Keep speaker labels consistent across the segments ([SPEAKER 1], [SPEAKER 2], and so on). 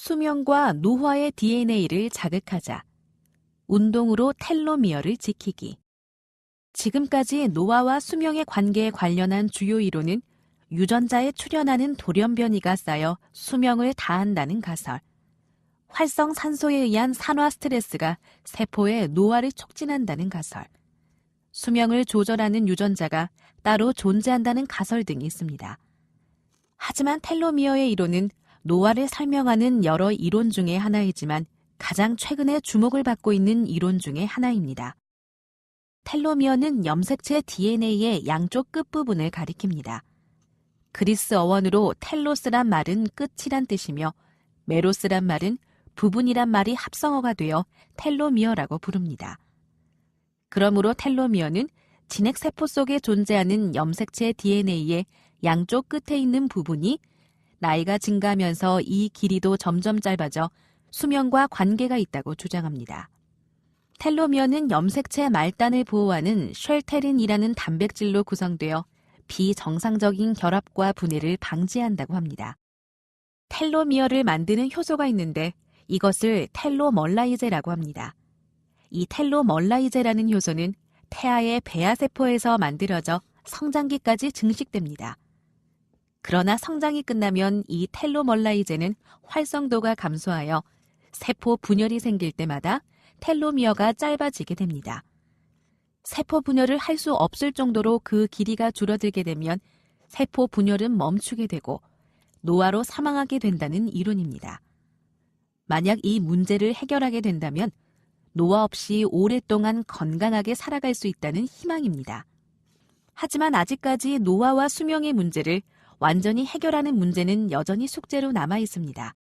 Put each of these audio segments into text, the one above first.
[SPEAKER 1] 수명과 노화의 DNA를 자극하자. 운동으로 텔로미어를 지키기. 지금까지 노화와 수명의 관계에 관련한 주요 이론은 유전자에 출현하는 돌연변이가 쌓여 수명을 다한다는 가설, 활성산소에 의한 산화 스트레스가 세포의 노화를 촉진한다는 가설, 수명을 조절하는 유전자가 따로 존재한다는 가설 등이 있습니다. 하지만 텔로미어의 이론은 노화를 설명하는 여러 이론 중의 하나이지만 가장 최근에 주목을 받고 있는 이론 중의 하나입니다. 텔로미어는 염색체 DNA의 양쪽 끝부분을 가리킵니다. 그리스 어원으로 텔로스란 말은 끝이란 뜻이며 메로스란 말은 부분이란 말이 합성어가 되어 텔로미어라고 부릅니다. 그러므로 텔로미어는 진핵세포 속에 존재하는 염색체 DNA의 양쪽 끝에 있는 부분이 나이가 증가하면서 이 길이도 점점 짧아져 수명과 관계가 있다고 주장합니다. 텔로미어는 염색체 말단을 보호하는 쉘테린이라는 단백질로 구성되어 비정상적인 결합과 분해를 방지한다고 합니다. 텔로미어를 만드는 효소가 있는데 이것을 텔로멀라이제라고 합니다. 이 텔로멀라이제라는 효소는 태아의 배아세포에서 만들어져 성장기까지 증식됩니다. 그러나 성장이 끝나면 이 텔로멀라이제는 활성도가 감소하여 세포 분열이 생길 때마다 텔로미어가 짧아지게 됩니다. 세포 분열을 할 수 없을 정도로 그 길이가 줄어들게 되면 세포 분열은 멈추게 되고 노화로 사망하게 된다는 이론입니다. 만약 이 문제를 해결하게 된다면 노화 없이 오랫동안 건강하게 살아갈 수 있다는 희망입니다. 하지만 아직까지 노화와 수명의 문제를 완전히 해결하는 문제는 여전히 숙제로 남아 있습니다.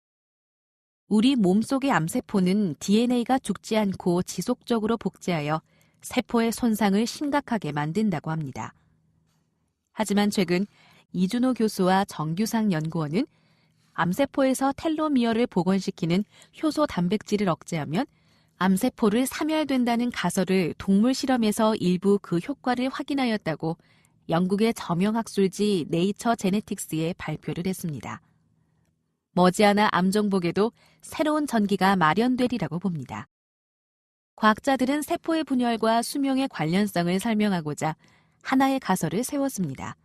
[SPEAKER 1] 우리 몸속의 암세포는 DNA가 죽지 않고 지속적으로 복제하여 세포의 손상을 심각하게 만든다고 합니다. 하지만 최근 이준호 교수와 정규상 연구원은 암세포에서 텔로미어를 복원시키는 효소 단백질을 억제하면 암세포를 사멸된다는 가설을 동물 실험에서 일부 그 효과를 확인하였다고 영국의 저명 학술지 네이처 제네틱스에 발표를 했습니다. 머지않아 암정복에도 새로운 전기가 마련되리라고 봅니다. 과학자들은 세포의 분열과 수명의 관련성을 설명하고자 하나의 가설을 세웠습니다.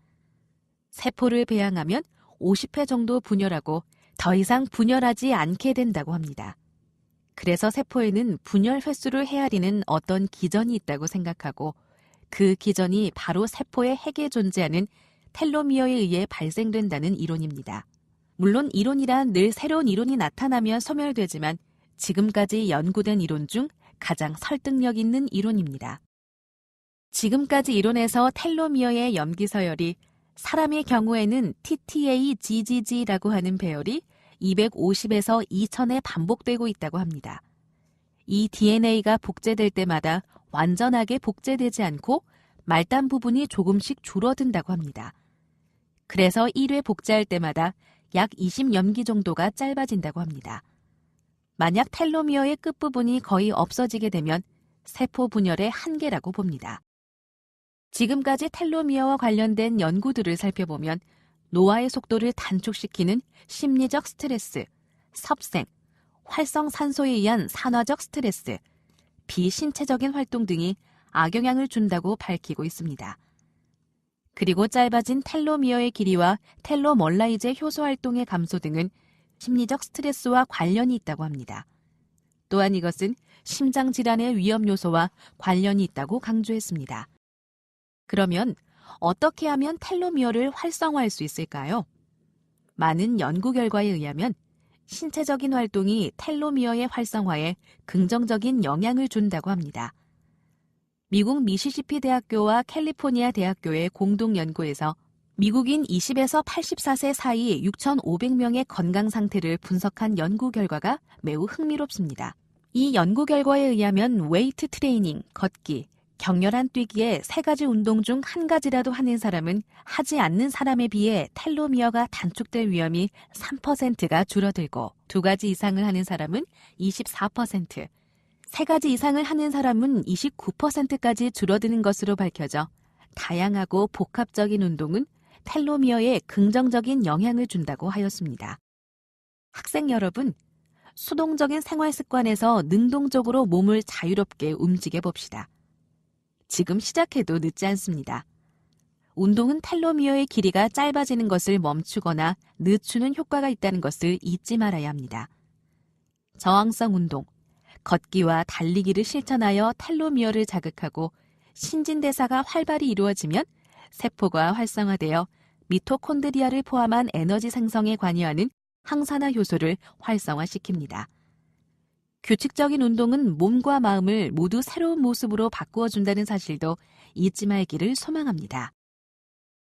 [SPEAKER 1] 세포를 배양하면 50회 정도 분열하고 더 이상 분열하지 않게 된다고 합니다. 그래서 세포에는 분열 횟수를 헤아리는 어떤 기전이 있다고 생각하고 그 기전이 바로 세포의 핵에 존재하는 텔로미어에 의해 발생된다는 이론입니다. 물론 이론이란 늘 새로운 이론이 나타나면 소멸되지만 지금까지 연구된 이론 중 가장 설득력 있는 이론입니다. 지금까지 이론에서 텔로미어의 염기서열이 사람의 경우에는 TTAGGG라고 하는 배열이 250에서 2000에 반복되고 있다고 합니다. 이 DNA가 복제될 때마다 완전하게 복제되지 않고 말단 부분이 조금씩 줄어든다고 합니다. 그래서 1회 복제할 때마다 약 20염기 정도가 짧아진다고 합니다. 만약 텔로미어의 끝부분이 거의 없어지게 되면 세포 분열의 한계라고 봅니다. 지금까지 텔로미어와 관련된 연구들을 살펴보면 노화의 속도를 단축시키는 심리적 스트레스, 섭생, 활성산소에 의한 산화적 스트레스, 비신체적인 활동 등이 악영향을 준다고 밝히고 있습니다. 그리고 짧아진 텔로미어의 길이와 텔로멀라이제 효소 활동의 감소 등은 심리적 스트레스와 관련이 있다고 합니다. 또한 이것은 심장질환의 위험 요소와 관련이 있다고 강조했습니다. 그러면 어떻게 하면 텔로미어를 활성화할 수 있을까요? 많은 연구 결과에 의하면 신체적인 활동이 텔로미어의 활성화에 긍정적인 영향을 준다고 합니다. 미국 미시시피 대학교와 캘리포니아 대학교의 공동 연구에서 미국인 20에서 84세 사이 6,500명의 건강 상태를 분석한 연구 결과가 매우 흥미롭습니다. 이 연구 결과에 의하면 웨이트 트레이닝, 걷기, 격렬한 뛰기의 3가지 운동 중 1가지라도 하는 사람은 하지 않는 사람에 비해 텔로미어가 단축될 위험이 3%가 줄어들고 2가지 이상을 하는 사람은 24%, 3가지 이상을 하는 사람은 29%까지 줄어드는 것으로 밝혀져 다양하고 복합적인 운동은 텔로미어에 긍정적인 영향을 준다고 하였습니다. 학생 여러분, 수동적인 생활 습관에서 능동적으로 몸을 자유롭게 움직여 봅시다. 지금 시작해도 늦지 않습니다. 운동은 텔로미어의 길이가 짧아지는 것을 멈추거나 늦추는 효과가 있다는 것을 잊지 말아야 합니다. 저항성 운동, 걷기와 달리기를 실천하여 텔로미어를 자극하고 신진대사가 활발히 이루어지면 세포가 활성화되어 미토콘드리아를 포함한 에너지 생성에 관여하는 항산화 효소를 활성화시킵니다. 규칙적인 운동은 몸과 마음을 모두 새로운 모습으로 바꾸어 준다는 사실도 잊지 말기를 소망합니다.